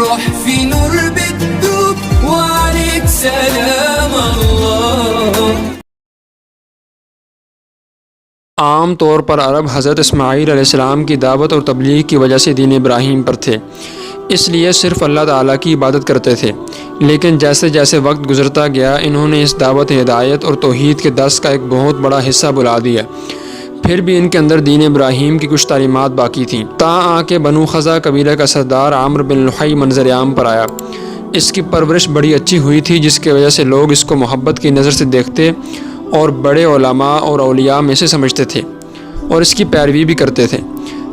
روح في نور بتدوب وعليك سلام الله. عام طور پر عرب حضرت اسماعیل علیہ السلام کی دعوت اور تبلیغ کی وجہ سے دین ابراہیم پر تھے، اس لیے صرف اللہ تعالیٰ کی عبادت کرتے تھے، لیکن جیسے جیسے وقت گزرتا گیا انہوں نے اس دعوت ہدایت اور توحید کے درس کا ایک بہت بڑا حصہ بھلا دیا۔ پھر بھی ان کے اندر دین ابراہیم کی کچھ تعلیمات باقی تھیں، تاں آ کے بنو خزا قبیلہ کا سردار عامر بن لحی منظر عام پر آیا۔ اس کی پرورش بڑی اچھی ہوئی تھی، جس کی وجہ سے لوگ اس کو محبت کی نظر سے دیکھتے اور بڑے علماء اور اولیاء میں سے سمجھتے تھے اور اس کی پیروی بھی کرتے تھے۔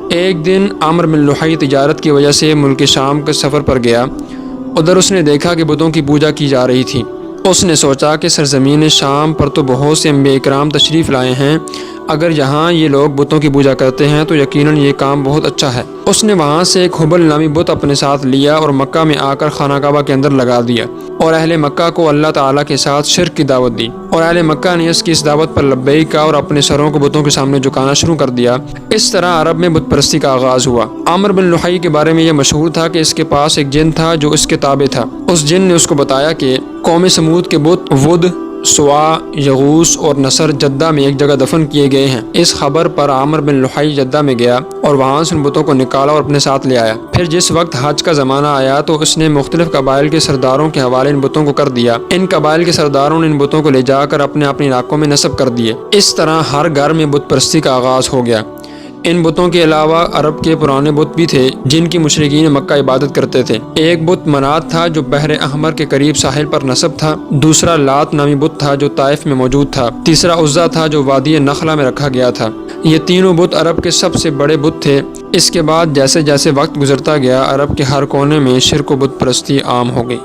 ایک دن عامر بن لحی تجارت کی وجہ سے ملک شام کے سفر پر گیا۔ ادھر اس نے دیکھا کہ بتوں کی پوجا کی جا رہی تھی۔ اس نے سوچا کہ سرزمین شام پر تو بہت سے انبیاء اکرام تشریف لائے ہیں، اگر یہاں یہ لوگ بتوں کی پوجا کرتے ہیں تو یقیناً یہ کام بہت اچھا ہے۔ اس نے وہاں سے ایک حبل نامی بت اپنے ساتھ لیا اور مکہ میں آ کر خانہ کعبہ کے اندر لگا دیا اور اہل مکہ کو اللہ تعالیٰ کے ساتھ شرک کی دعوت دی، اور اہل مکہ نے اس کی اس دعوت پر لبیک کہا اور اپنے سروں کو بتوں کے سامنے جھکانا شروع کر دیا۔ اس طرح عرب میں بت پرستی کا آغاز ہوا۔ عامر بن لحی کے بارے میں یہ مشہور تھا کہ اس کے پاس ایک جن تھا جو اس کے تابع تھا۔ اس جن نے اس کو بتایا کہ قوم سمود کے بت ود، سوا، یغوث اور نصر جدہ میں ایک جگہ دفن کیے گئے ہیں۔ اس خبر پر عامر بن لحی جدہ میں گیا اور وہاں سے ان بتوں کو نکالا اور اپنے ساتھ لے آیا۔ پھر جس وقت حج کا زمانہ آیا تو اس نے مختلف قبائل کے سرداروں کے حوالے ان بتوں کو کر دیا۔ ان قبائل کے سرداروں نے ان بتوں کو لے جا کر اپنے علاقوں میں نصب کر دیے۔ اس طرح ہر گھر میں بت پرستی کا آغاز ہو گیا۔ ان بتوں کے علاوہ عرب کے پرانے بت بھی تھے جن کی مشرکین مکہ عبادت کرتے تھے۔ ایک بت منات تھا جو بحر احمر کے قریب ساحل پر نصب تھا، دوسرا لات نامی بت تھا جو طائف میں موجود تھا، تیسرا عزا تھا جو وادی نخلا میں رکھا گیا تھا۔ یہ تینوں بت عرب کے سب سے بڑے بت تھے۔ اس کے بعد جیسے جیسے وقت گزرتا گیا عرب کے ہر کونے میں شرک و بت پرستی عام ہو گئی۔